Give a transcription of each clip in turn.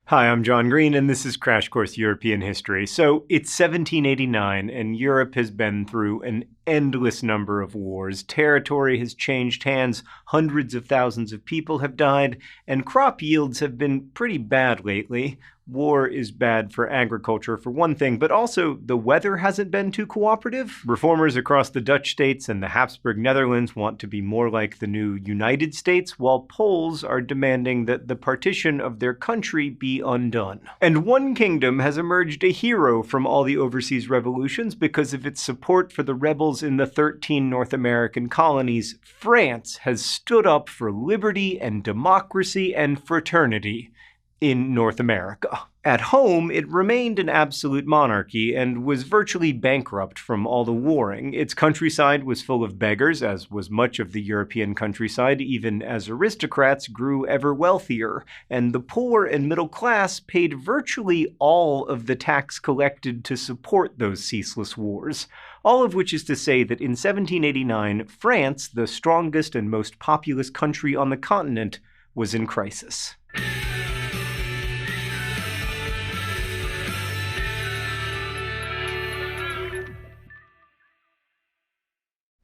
Hi, I'm John Green, and this is Crash Course European History. So, it's 1789, and Europe has been through an endless number of wars. Territory has changed hands, hundreds of thousands of people have died, and crop yields have been pretty bad lately. War is bad for agriculture, for one thing, but also the weather hasn't been too cooperative. Reformers across the Dutch states and the Habsburg Netherlands want to be more like the new United States, while Poles are demanding that the partition of their country be undone. And one kingdom has emerged a hero from all the overseas revolutions because of its support for the rebels in the 13 North American colonies. France has stood up for liberty and democracy and fraternity in North America. At home, it remained an absolute monarchy and was virtually bankrupt from all the warring. Its countryside was full of beggars, as was much of the European countryside, even as aristocrats grew ever wealthier, and the poor and middle class paid virtually all of the tax collected to support those ceaseless wars. All of which is to say that in 1789, France, the strongest and most populous country on the continent, was in crisis.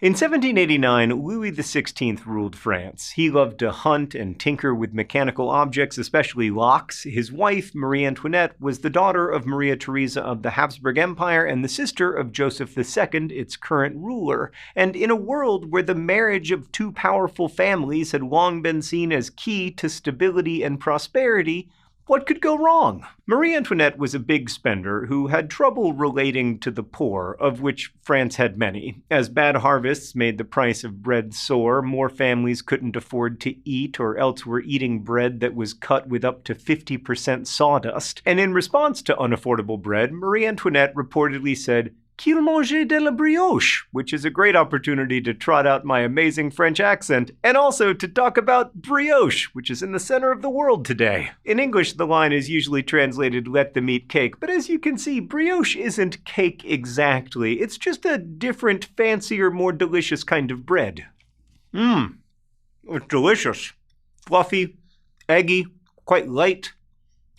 In 1789, Louis XVI ruled France. He loved to hunt and tinker with mechanical objects, especially locks. His wife, Marie Antoinette, was the daughter of Maria Theresa of the Habsburg Empire and the sister of Joseph II, its current ruler. And in a world where the marriage of two powerful families had long been seen as key to stability and prosperity, what could go wrong? Marie Antoinette was a big spender who had trouble relating to the poor, of which France had many. As bad harvests made the price of bread soar, more families couldn't afford to eat or else were eating bread that was cut with up to 50% sawdust. And in response to unaffordable bread, Marie Antoinette reportedly said, "Qu'il mange de la brioche," which is a great opportunity to trot out my amazing French accent, and also to talk about brioche, which is in the center of the world today. In English, the line is usually translated, "let them eat cake," but as you can see, brioche isn't cake exactly. It's just a different, fancier, more delicious kind of bread. It's delicious. Fluffy, eggy, quite light.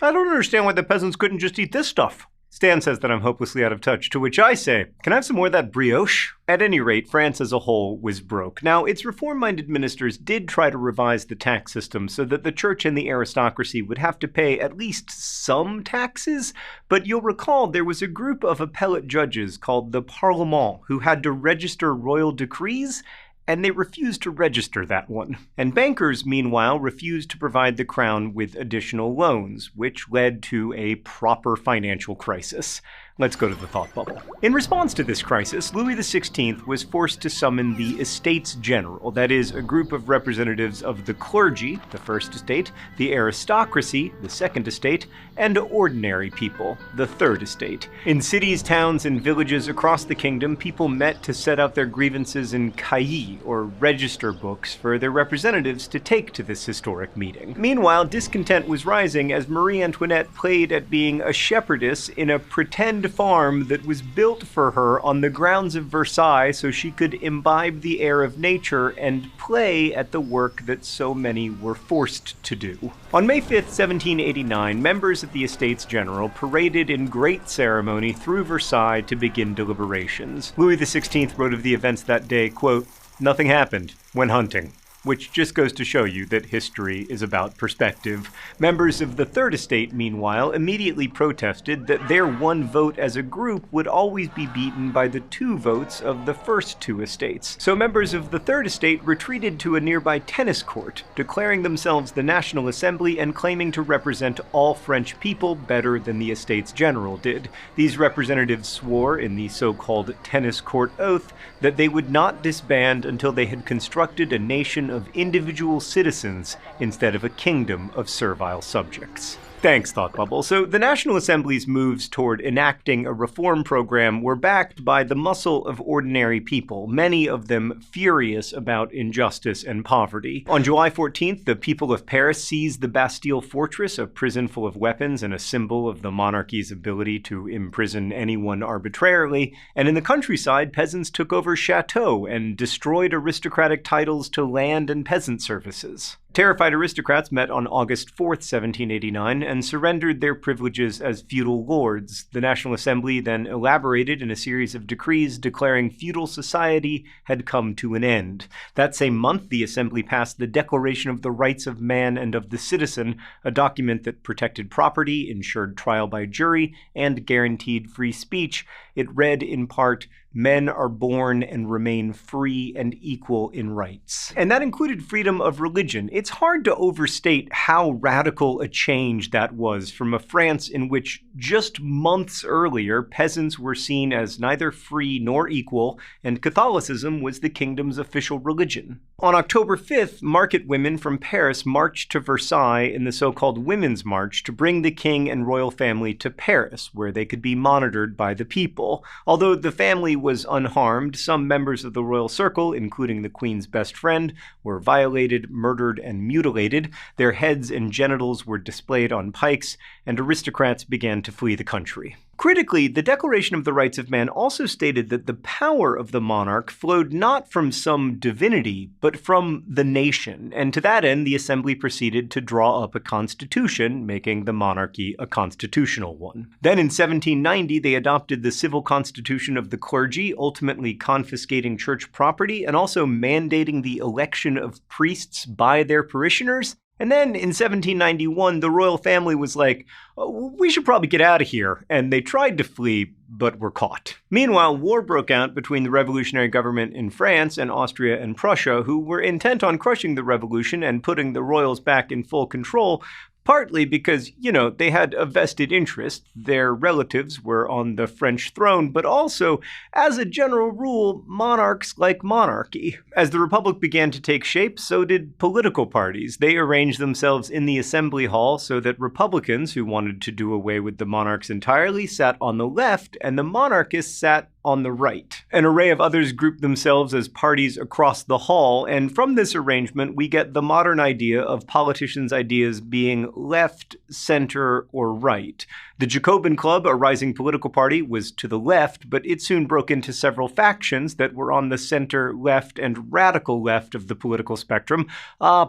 I don't understand why the peasants couldn't just eat this stuff. Stan says that I'm hopelessly out of touch, to which I say, can I have some more of that brioche? At any rate, France as a whole was broke. Now, its reform-minded ministers did try to revise the tax system so that the church and the aristocracy would have to pay at least some taxes, but you'll recall there was a group of appellate judges called the Parlement who had to register royal decrees, and they refused to register that one. And bankers, meanwhile, refused to provide the crown with additional loans, which led to a proper financial crisis. Let's go to the thought bubble. In response to this crisis, Louis XVI was forced to summon the Estates General, that is, a group of representatives of the clergy, the First Estate, the aristocracy, the Second Estate, and ordinary people, the Third Estate. In cities, towns, and villages across the kingdom, people met to set out their grievances in cahiers, or register books, for their representatives to take to this historic meeting. Meanwhile, discontent was rising as Marie Antoinette played at being a shepherdess in a pretend farm that was built for her on the grounds of Versailles so she could imbibe the air of nature and play at the work that so many were forced to do. On May 5th, 1789, members of the Estates General paraded in great ceremony through Versailles to begin deliberations. Louis XVI wrote of the events that day, quote, "Nothing happened. Went hunting." Which just goes to show you that history is about perspective. Members of the Third Estate, meanwhile, immediately protested that their one vote as a group would always be beaten by the two votes of the first two estates. So members of the Third Estate retreated to a nearby tennis court, declaring themselves the National Assembly and claiming to represent all French people better than the Estates General did. These representatives swore in the so-called tennis court oath that they would not disband until they had constructed a nation of individual citizens instead of a kingdom of servile subjects. Thanks, Thought Bubble. So the National Assembly's moves toward enacting a reform program were backed by the muscle of ordinary people, many of them furious about injustice and poverty. On July 14th, the people of Paris seized the Bastille Fortress, a prison full of weapons and a symbol of the monarchy's ability to imprison anyone arbitrarily. And in the countryside, peasants took over chateaux and destroyed aristocratic titles to land and peasant services. terrified aristocrats met on August 4th, 1789, and surrendered their privileges as feudal lords. The National Assembly then elaborated in a series of decrees declaring feudal society had come to an end. That same month, the Assembly passed the Declaration of the Rights of Man and of the Citizen, a document that protected property, ensured trial by jury, and guaranteed free speech. It read in part, "Men are born and remain free and equal in rights." And that included freedom of religion. It's hard to overstate how radical a change that was from a France in which just months earlier peasants were seen as neither free nor equal, and Catholicism was the kingdom's official religion. On October 5th, market women from Paris marched to Versailles in the so-called Women's March to bring the king and royal family to Paris, where they could be monitored by the people. Although the family was unharmed, some members of the royal circle, including the queen's best friend, were violated, murdered, and mutilated. Their heads and genitals were displayed on pikes, and aristocrats began to flee the country. Critically, the Declaration of the Rights of Man also stated that the power of the monarch flowed not from some divinity, but from the nation, and to that end the Assembly proceeded to draw up a constitution, making the monarchy a constitutional one. Then in 1790 they adopted the Civil Constitution of the Clergy, ultimately confiscating church property and also mandating the election of priests by their parishioners. And then in 1791, the royal family was like, we should probably get out of here. And they tried to flee, but were caught. Meanwhile, war broke out between the revolutionary government in France and Austria and Prussia, who were intent on crushing the revolution and putting the royals back in full control. Partly because, they had a vested interest. Their relatives were on the French throne, but also, as a general rule, monarchs like monarchy. As the Republic began to take shape, so did political parties. They arranged themselves in the Assembly Hall so that Republicans, who wanted to do away with the monarchs entirely, sat on the left, and the monarchists sat on the right. An array of others grouped themselves as parties across the hall, and from this arrangement we get the modern idea of politicians' ideas being left, center, or right. The Jacobin Club, a rising political party, was to the left, but it soon broke into several factions that were on the center, left, and radical left of the political spectrum.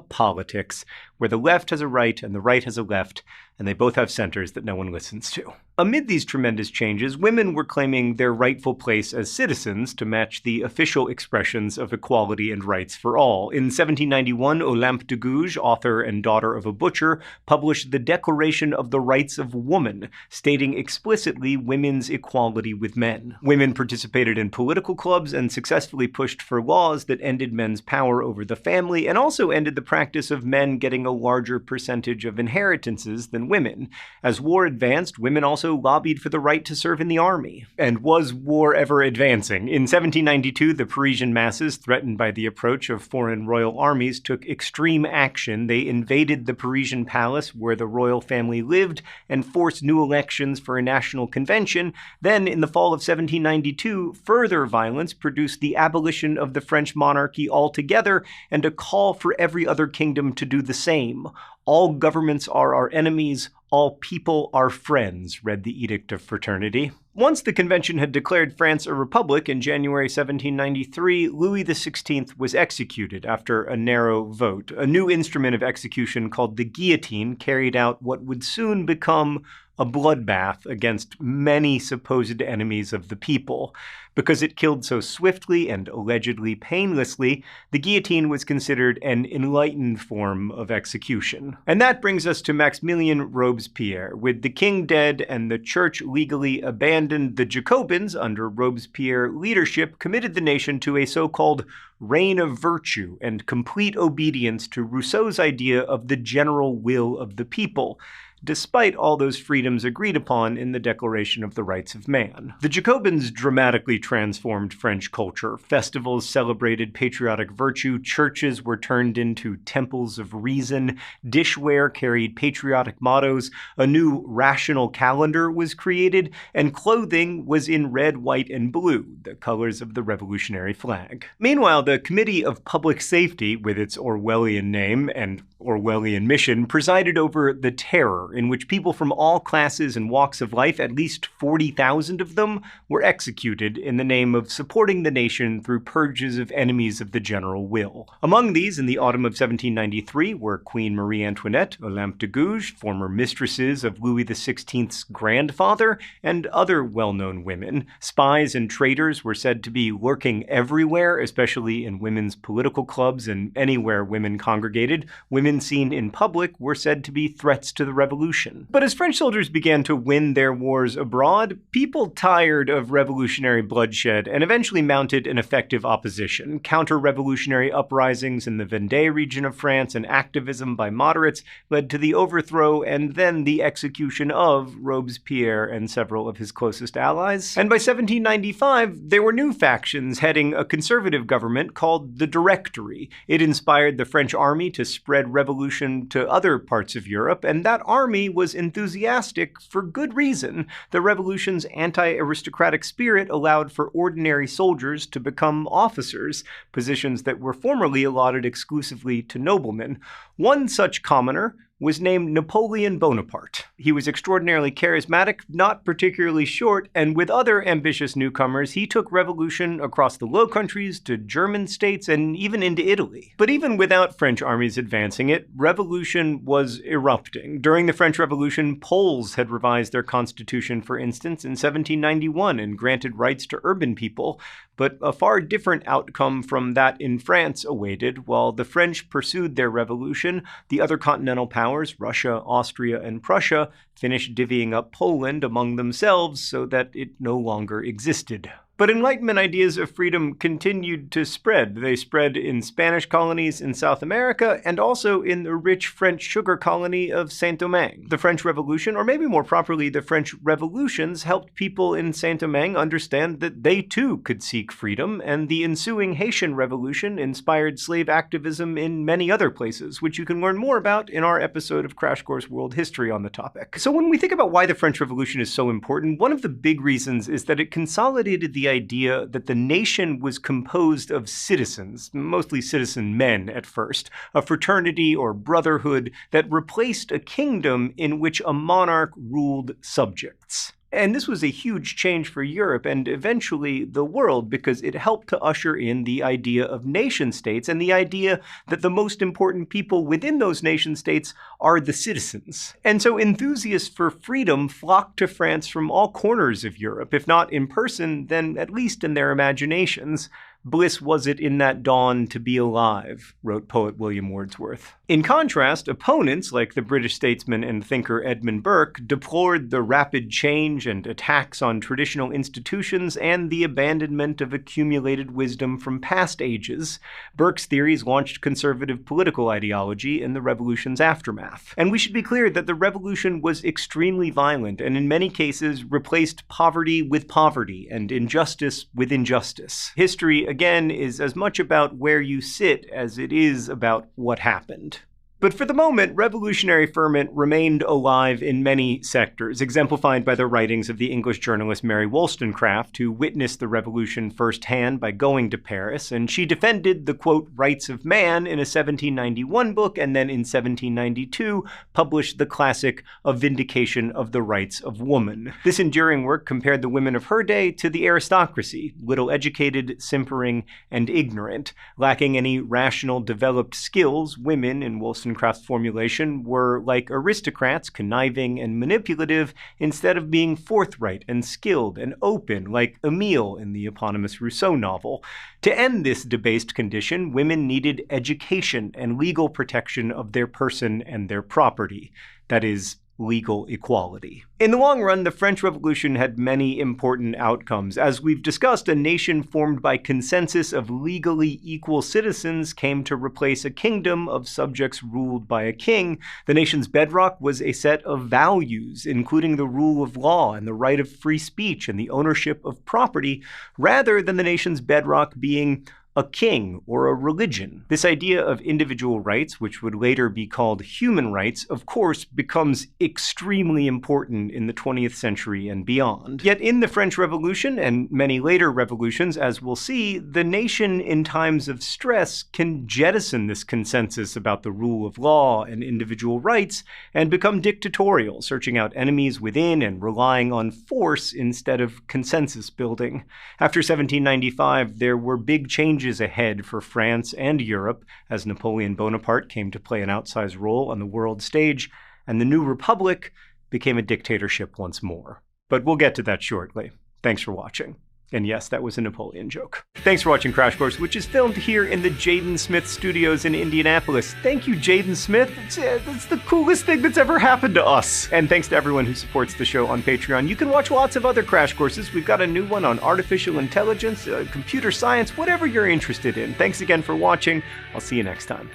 Politics, where the left has a right and the right has a left, and they both have centers that no one listens to. Amid these tremendous changes, women were claiming their rightful place as citizens to match the official expressions of equality and rights for all. In 1791, Olympe de Gouges, author and daughter of a butcher, published the Declaration of the Rights of Woman, stating explicitly women's equality with men. Women participated in political clubs and successfully pushed for laws that ended men's power over the family and also ended the practice of men getting a larger percentage of inheritances than women. As war advanced, women also lobbied for the right to serve in the army. And was war ever advancing? In 1792, the Parisian masses, threatened by the approach of foreign royal armies, took extreme action. They invaded the Parisian palace where the royal family lived and forced new elections for a national convention. Then, in the fall of 1792, further violence produced the abolition of the French monarchy altogether and a call for every other kingdom to do the same. "All governments are our enemies, all people are friends," read the Edict of Fraternity. Once the convention had declared France a republic in January 1793, Louis XVI was executed after a narrow vote. A new instrument of execution called the guillotine carried out what would soon become a bloodbath against many supposed enemies of the people. Because it killed so swiftly and allegedly painlessly, the guillotine was considered an enlightened form of execution. And that brings us to Maximilien Robespierre. With the king dead and the church legally abandoned, the Jacobins, under Robespierre leadership, committed the nation to a so-called reign of virtue and complete obedience to Rousseau's idea of the general will of the people, despite all those freedoms agreed upon in the Declaration of the Rights of Man. The Jacobins dramatically transformed French culture. Festivals celebrated patriotic virtue, churches were turned into temples of reason, dishware carried patriotic mottos, a new rational calendar was created, and clothing was in red, white, and blue, the colors of the revolutionary flag. Meanwhile, the Committee of Public Safety, with its Orwellian name and Orwellian mission, presided over the terror war in which people from all classes and walks of life, at least 40,000 of them, were executed in the name of supporting the nation through purges of enemies of the general will. Among these, in the autumn of 1793, were Queen Marie Antoinette, Olympe de Gouges, former mistresses of Louis XVI's grandfather, and other well-known women. Spies and traitors were said to be lurking everywhere, especially in women's political clubs and anywhere women congregated. Women seen in public were said to be threats to the revolution. But as French soldiers began to win their wars abroad, people tired of revolutionary bloodshed and eventually mounted an effective opposition. Counter-revolutionary uprisings in the Vendée region of France and activism by moderates led to the overthrow and then the execution of Robespierre and several of his closest allies. And by 1795, there were new factions heading a conservative government called the Directory. It inspired the French army to spread revolution to other parts of Europe, and that army was enthusiastic for good reason. The revolution's anti-aristocratic spirit allowed for ordinary soldiers to become officers, positions that were formerly allotted exclusively to noblemen. One such commoner was named Napoleon Bonaparte. He was extraordinarily charismatic, not particularly short, and with other ambitious newcomers, he took revolution across the Low Countries to German states and even into Italy. But even without French armies advancing it, revolution was erupting. During the French Revolution, Poles had revised their constitution, for instance, in 1791 and granted rights to urban people. But a far different outcome from that in France awaited. While the French pursued their revolution, the other continental powers, Russia, Austria, and Prussia, finished divvying up Poland among themselves so that it no longer existed. But Enlightenment ideas of freedom continued to spread. They spread in Spanish colonies in South America and also in the rich French sugar colony of Saint-Domingue. The French Revolution, or maybe more properly the French revolutions, helped people in Saint-Domingue understand that they too could seek freedom, and the ensuing Haitian Revolution inspired slave activism in many other places, which you can learn more about in our episode of Crash Course World History on the topic. So when we think about why the French Revolution is so important, one of the big reasons is that it consolidated the idea that the nation was composed of citizens, mostly citizen men at first, a fraternity or brotherhood that replaced a kingdom in which a monarch ruled subjects. And this was a huge change for Europe and eventually the world, because it helped to usher in the idea of nation-states and the idea that the most important people within those nation-states are the citizens. And so enthusiasts for freedom flocked to France from all corners of Europe, if not in person, then at least in their imaginations. "Bliss was it in that dawn to be alive," wrote poet William Wordsworth. In contrast, opponents, like the British statesman and thinker Edmund Burke, deplored the rapid change and attacks on traditional institutions and the abandonment of accumulated wisdom from past ages. Burke's theories launched conservative political ideology in the revolution's aftermath. And we should be clear that the revolution was extremely violent and in many cases replaced poverty with poverty and injustice with injustice. History, again, is as much about where you sit as it is about what happened. But for the moment, revolutionary ferment remained alive in many sectors, exemplified by the writings of the English journalist Mary Wollstonecraft, who witnessed the revolution firsthand by going to Paris, and she defended the, quote, rights of man in a 1791 book, and then in 1792 published the classic A Vindication of the Rights of Woman. This enduring work compared the women of her day to the aristocracy, little educated, simpering, and ignorant. Lacking any rational, developed skills, women, in Wollstonecraft's formulation, were like aristocrats, conniving and manipulative, instead of being forthright and skilled and open, like Emile in the eponymous Rousseau novel. To end this debased condition, women needed education and legal protection of their person and their property. That is, legal equality. In the long run, the French Revolution had many important outcomes. As we've discussed, a nation formed by consensus of legally equal citizens came to replace a kingdom of subjects ruled by a king. The nation's bedrock was a set of values, including the rule of law and the right of free speech and the ownership of property, rather than the nation's bedrock being a king or a religion. This idea of individual rights, which would later be called human rights, of course, becomes extremely important in the 20th century and beyond. Yet in the French Revolution, and many later revolutions, as we'll see, the nation in times of stress can jettison this consensus about the rule of law and individual rights and become dictatorial, searching out enemies within and relying on force instead of consensus building. After 1795, there were big changes ahead for France and Europe as Napoleon Bonaparte came to play an outsized role on the world stage, and the new republic became a dictatorship once more. But we'll get to that shortly. Thanks for watching. And yes, that was a Napoleon joke. Thanks for watching Crash Course, which is filmed here in the Jaden Smith Studios in Indianapolis. Thank you, Jaden Smith. It's the coolest thing that's ever happened to us. And thanks to everyone who supports the show on Patreon. You can watch lots of other Crash Courses. We've got a new one on artificial intelligence, computer science, whatever you're interested in. Thanks again for watching. I'll see you next time.